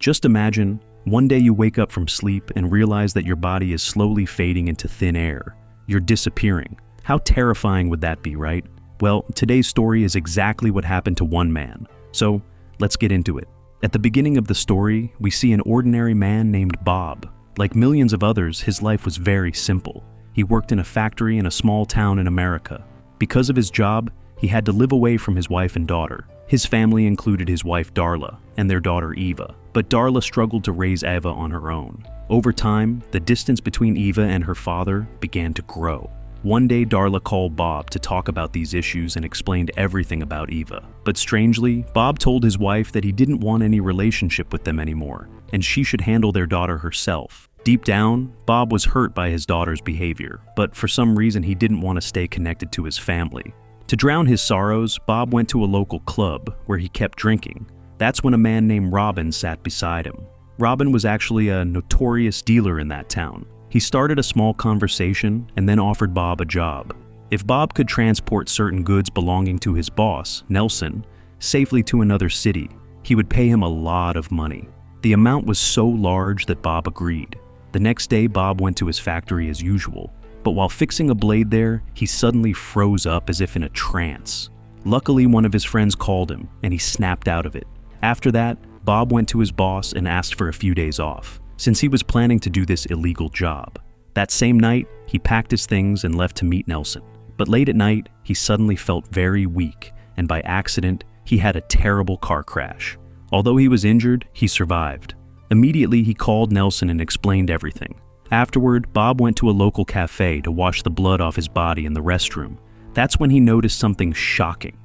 Just imagine, one day you wake up from sleep and realize that your body is slowly fading into thin air. You're disappearing. How terrifying would that be, right? Well, today's story is exactly what happened to one man. So, let's get into it. At the beginning of the story, we see an ordinary man named Bob. Like millions of others, his life was very simple. He worked in a factory in a small town in America. Because of his job, he had to live away from his wife and daughter. His family included his wife Darla and their daughter Eva, but Darla struggled to raise Eva on her own. Over time, the distance between Eva and her father began to grow. One day, Darla called Bob to talk about these issues and explained everything about Eva. But strangely, Bob told his wife that he didn't want any relationship with them anymore, and she should handle their daughter herself. Deep down, Bob was hurt by his daughter's behavior, but for some reason he didn't want to stay connected to his family. To drown his sorrows, Bob went to a local club where he kept drinking. That's when a man named Robin sat beside him. Robin was actually a notorious dealer in that town. He started a small conversation and then offered Bob a job. If Bob could transport certain goods belonging to his boss, Nelson, safely to another city, he would pay him a lot of money. The amount was so large that Bob agreed. The next day, Bob went to his factory as usual, but while fixing a blade there, he suddenly froze up as if in a trance. Luckily, one of his friends called him, and he snapped out of it. After that, Bob went to his boss and asked for a few days off, since he was planning to do this illegal job. That same night, he packed his things and left to meet Nelson. But late at night, he suddenly felt very weak, and by accident, he had a terrible car crash. Although he was injured, he survived. Immediately, he called Nelson and explained everything. Afterward, Bob went to a local cafe to wash the blood off his body in the restroom. That's when he noticed something shocking.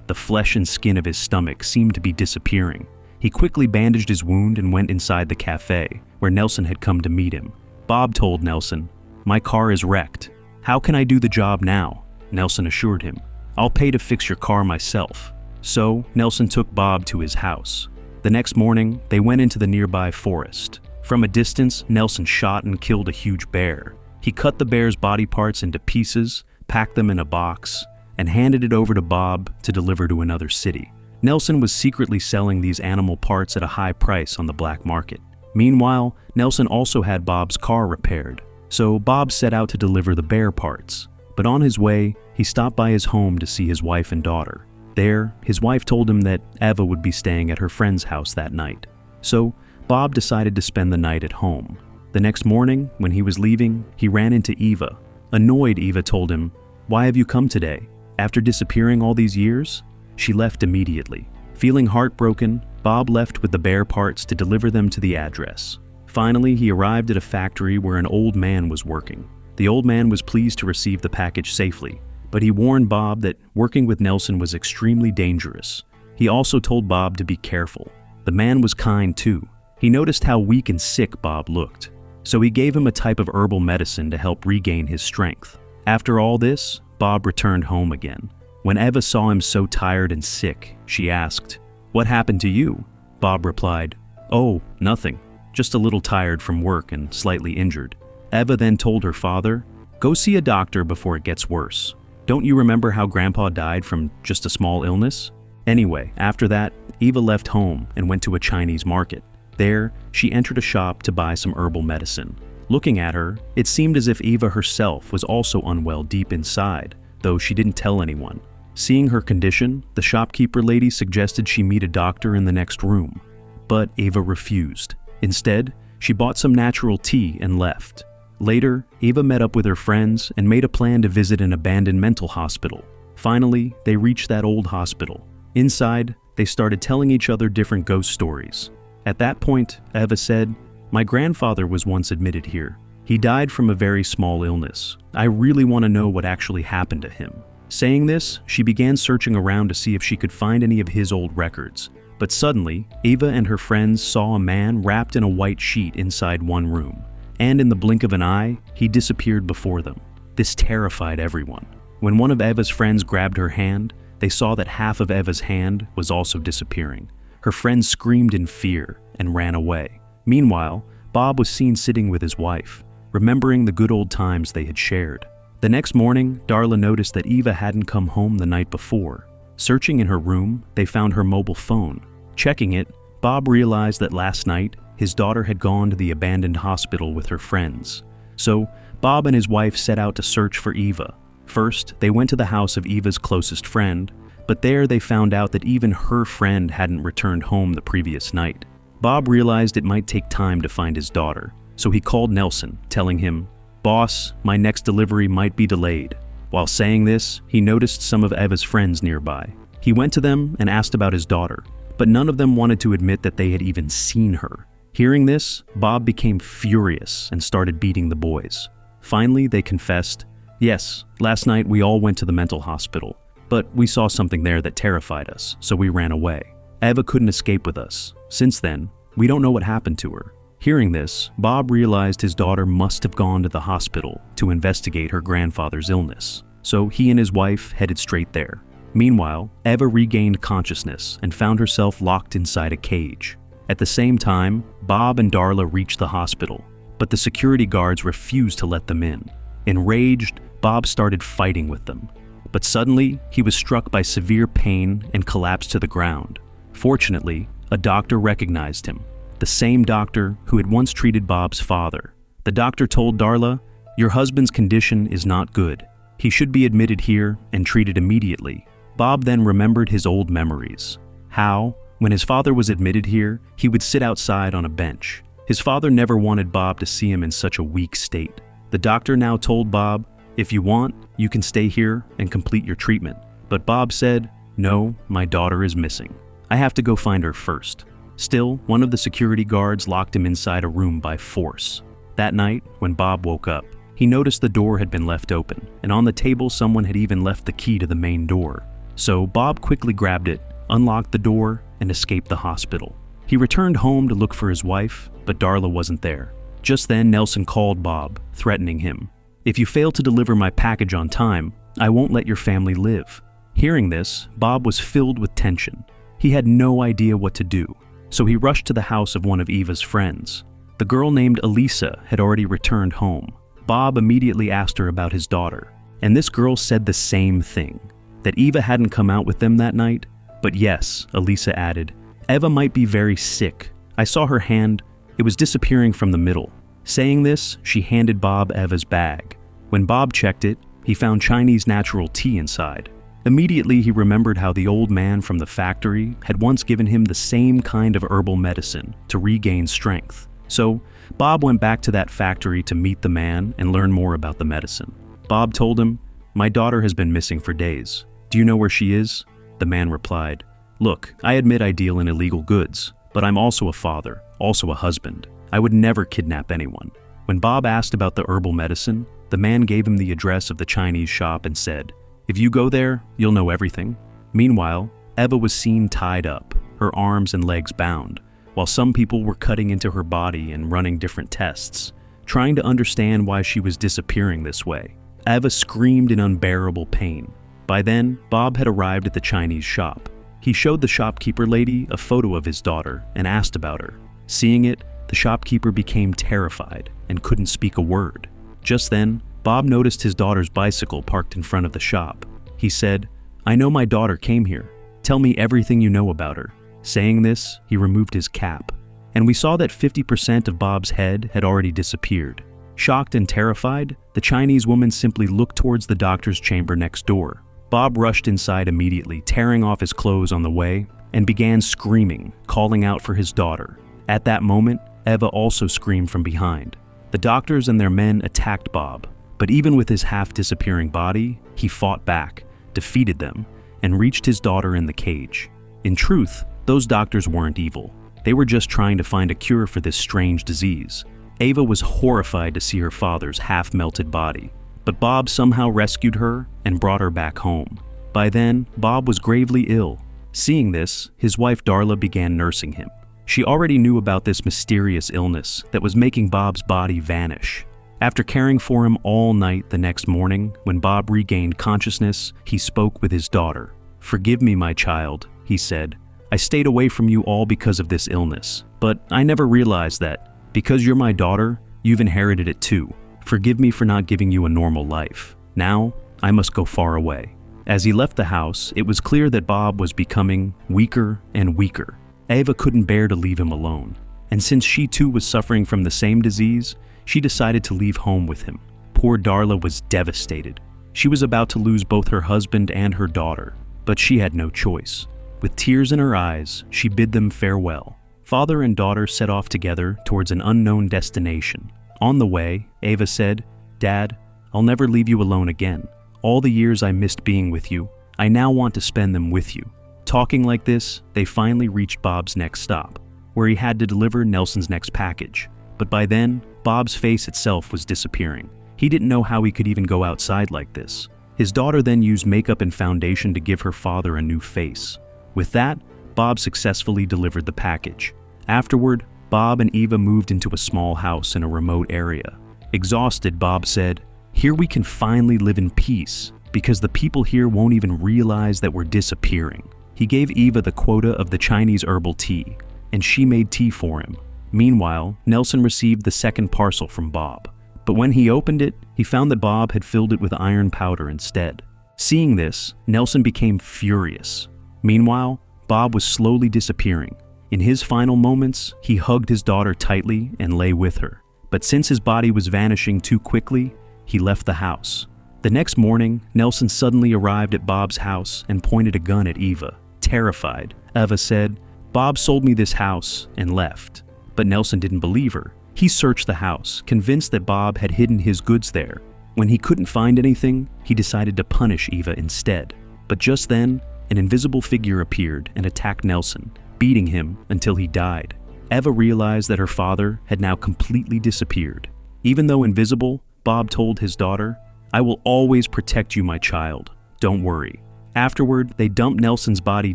The flesh and skin of his stomach seemed to be disappearing. He quickly bandaged his wound and went inside the cafe, where Nelson had come to meet him. Bob told Nelson, "My car is wrecked. How can I do the job now?" Nelson assured him, "I'll pay to fix your car myself." So, Nelson took Bob to his house. The next morning, they went into the nearby forest. From a distance, Nelson shot and killed a huge bear. He cut the bear's body parts into pieces, packed them in a box, and handed it over to Bob to deliver to another city. Nelson was secretly selling these animal parts at a high price on the black market. Meanwhile, Nelson also had Bob's car repaired, so Bob set out to deliver the bear parts. But on his way, he stopped by his home to see his wife and daughter. There, his wife told him that Eva would be staying at her friend's house that night. So, Bob decided to spend the night at home. The next morning, when he was leaving, he ran into Eva. Annoyed, Eva told him, "Why have you come today? After disappearing all these years?" She left immediately. Feeling heartbroken, Bob left with the bear parts to deliver them to the address. Finally, he arrived at a factory where an old man was working. The old man was pleased to receive the package safely, but he warned Bob that working with Nelson was extremely dangerous. He also told Bob to be careful. The man was kind too. He noticed how weak and sick Bob looked, so he gave him a type of herbal medicine to help regain his strength. After all this, Bob returned home again. When Eva saw him so tired and sick, she asked, "What happened to you?" Bob replied, "Oh, nothing. Just a little tired from work and slightly injured." Eva then told her father, "Go see a doctor before it gets worse. Don't you remember how Grandpa died from just a small illness?" Anyway, after that, Eva left home and went to a Chinese market. There, she entered a shop to buy some herbal medicine. Looking at her, it seemed as if Eva herself was also unwell deep inside, though she didn't tell anyone. Seeing her condition, the shopkeeper lady suggested she meet a doctor in the next room. But Eva refused. Instead, she bought some natural tea and left. Later, Eva met up with her friends and made a plan to visit an abandoned mental hospital. Finally, they reached that old hospital. Inside, they started telling each other different ghost stories. At that point, Eva said, "My grandfather was once admitted here. He died from a very small illness. I really want to know what actually happened to him." Saying this, she began searching around to see if she could find any of his old records. But suddenly, Eva and her friends saw a man wrapped in a white sheet inside one room. And in the blink of an eye, he disappeared before them. This terrified everyone. When one of Eva's friends grabbed her hand, they saw that half of Eva's hand was also disappearing. Her friends screamed in fear and ran away. Meanwhile, Bob was seen sitting with his wife, remembering the good old times they had shared. The next morning, Darla noticed that Eva hadn't come home the night before. Searching in her room, they found her mobile phone. Checking it, Bob realized that last night, his daughter had gone to the abandoned hospital with her friends. So, Bob and his wife set out to search for Eva. First, they went to the house of Eva's closest friend, but there they found out that even her friend hadn't returned home the previous night. Bob realized it might take time to find his daughter, so he called Nelson, telling him, "Boss, my next delivery might be delayed." While saying this, he noticed some of Eva's friends nearby. He went to them and asked about his daughter, but none of them wanted to admit that they had even seen her. Hearing this, Bob became furious and started beating the boys. Finally, they confessed, "Yes, last night we all went to the mental hospital, but we saw something there that terrified us, so we ran away. Eva couldn't escape with us. Since then, we don't know what happened to her." Hearing this, Bob realized his daughter must have gone to the hospital to investigate her grandfather's illness, so he and his wife headed straight there. Meanwhile, Eva regained consciousness and found herself locked inside a cage. At the same time, Bob and Darla reached the hospital, but the security guards refused to let them in. Enraged, Bob started fighting with them. But suddenly, he was struck by severe pain and collapsed to the ground. Fortunately, a doctor recognized him, the same doctor who had once treated Bob's father. The doctor told Darla, "Your husband's condition is not good. He should be admitted here and treated immediately." Bob then remembered his old memories. How, when his father was admitted here, he would sit outside on a bench. His father never wanted Bob to see him in such a weak state. The doctor now told Bob, "If you want, you can stay here and complete your treatment." But Bob said, "No, my daughter is missing. I have to go find her first." Still, one of the security guards locked him inside a room by force. That night, when Bob woke up, he noticed the door had been left open, and on the table someone had even left the key to the main door. So Bob quickly grabbed it, unlocked the door, and escaped the hospital. He returned home to look for his wife, but Darla wasn't there. Just then, Nelson called Bob, threatening him. "If you fail to deliver my package on time, I won't let your family live." Hearing this, Bob was filled with tension. He had no idea what to do, so he rushed to the house of one of Eva's friends. The girl named Elisa had already returned home. Bob immediately asked her about his daughter, and this girl said the same thing, that Eva hadn't come out with them that night. But yes, Elisa added, "Eva might be very sick. I saw her hand. It was disappearing from the middle." Saying this, she handed Bob Eva's bag. When Bob checked it, he found Chinese natural tea inside. Immediately, he remembered how the old man from the factory had once given him the same kind of herbal medicine to regain strength. So, Bob went back to that factory to meet the man and learn more about the medicine. Bob told him, "My daughter has been missing for days. Do you know where she is?" The man replied, "Look, I admit I deal in illegal goods, but I'm also a father, also a husband. I would never kidnap anyone." When Bob asked about the herbal medicine, the man gave him the address of the Chinese shop and said, "If you go there, you'll know everything." Meanwhile, Eva was seen tied up, her arms and legs bound, while some people were cutting into her body and running different tests, trying to understand why she was disappearing this way. Eva screamed in unbearable pain. By then, Bob had arrived at the Chinese shop. He showed the shopkeeper lady a photo of his daughter and asked about her. Seeing it, the shopkeeper became terrified and couldn't speak a word. Just then, Bob noticed his daughter's bicycle parked in front of the shop. He said, "I know my daughter came here. Tell me everything you know about her." Saying this, he removed his cap, and we saw that 50% of Bob's head had already disappeared. Shocked and terrified, the Chinese woman simply looked towards the doctor's chamber next door. Bob rushed inside immediately, tearing off his clothes on the way, and began screaming, calling out for his daughter. At that moment, Eva also screamed from behind. The doctors and their men attacked Bob, but even with his half-disappearing body, he fought back, defeated them, and reached his daughter in the cage. In truth, those doctors weren't evil. They were just trying to find a cure for this strange disease. Eva was horrified to see her father's half-melted body, but Bob somehow rescued her and brought her back home. By then, Bob was gravely ill. Seeing this, his wife Darla began nursing him. She already knew about this mysterious illness that was making Bob's body vanish. After caring for him all night the next morning, when Bob regained consciousness, he spoke with his daughter. "Forgive me, my child," he said. "I stayed away from you all because of this illness, but I never realized that, because you're my daughter, you've inherited it too. Forgive me for not giving you a normal life. Now, I must go far away." As he left the house, it was clear that Bob was becoming weaker and weaker. Eva couldn't bear to leave him alone, and since she too was suffering from the same disease, she decided to leave home with him. Poor Darla was devastated. She was about to lose both her husband and her daughter, but she had no choice. With tears in her eyes, she bid them farewell. Father and daughter set off together towards an unknown destination. On the way, Eva said, "Dad, I'll never leave you alone again. All the years I missed being with you, I now want to spend them with you." Talking like this, they finally reached Bob's next stop, where he had to deliver Nelson's next package. But by then, Bob's face itself was disappearing. He didn't know how he could even go outside like this. His daughter then used makeup and foundation to give her father a new face. With that, Bob successfully delivered the package. Afterward, Bob and Eva moved into a small house in a remote area. Exhausted, Bob said, "Here we can finally live in peace, because the people here won't even realize that we're disappearing." He gave Eva the quota of the Chinese herbal tea, and she made tea for him. Meanwhile, Nelson received the second parcel from Bob. But when he opened it, he found that Bob had filled it with iron powder instead. Seeing this, Nelson became furious. Meanwhile, Bob was slowly disappearing. In his final moments, he hugged his daughter tightly and lay with her. But since his body was vanishing too quickly, he left the house. The next morning, Nelson suddenly arrived at Bob's house and pointed a gun at Eva. Terrified, Eva said, "Bob sold me this house," and left. But Nelson didn't believe her. He searched the house, convinced that Bob had hidden his goods there. When he couldn't find anything, he decided to punish Eva instead. But just then, an invisible figure appeared and attacked Nelson, beating him until he died. Eva realized that her father had now completely disappeared. Even though invisible, Bob told his daughter, "I will always protect you, my child. Don't worry." Afterward, they dumped Nelson's body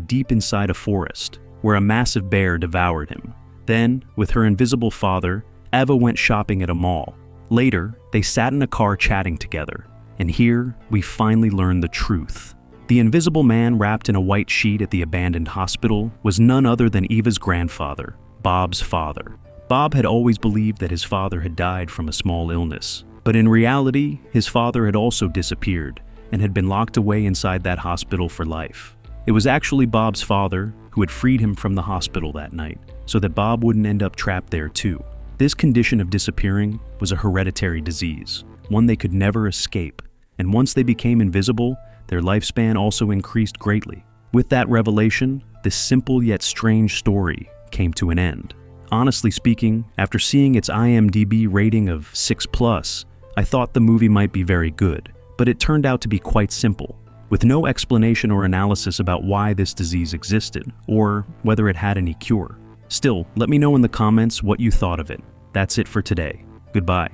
deep inside a forest, where a massive bear devoured him. Then, with her invisible father, Eva went shopping at a mall. Later, they sat in a car chatting together. And here, we finally learn the truth. The invisible man wrapped in a white sheet at the abandoned hospital was none other than Eva's grandfather, Bob's father. Bob had always believed that his father had died from a small illness. But in reality, his father had also disappeared and had been locked away inside that hospital for life. It was actually Bob's father who had freed him from the hospital that night, so that Bob wouldn't end up trapped there too. This condition of disappearing was a hereditary disease, one they could never escape, and once they became invisible, their lifespan also increased greatly. With that revelation, this simple yet strange story came to an end. Honestly speaking, after seeing its IMDb rating of 6+, I thought the movie might be very good, but it turned out to be quite simple, with no explanation or analysis about why this disease existed, or whether it had any cure. Still, let me know in the comments what you thought of it. That's it for today. Goodbye.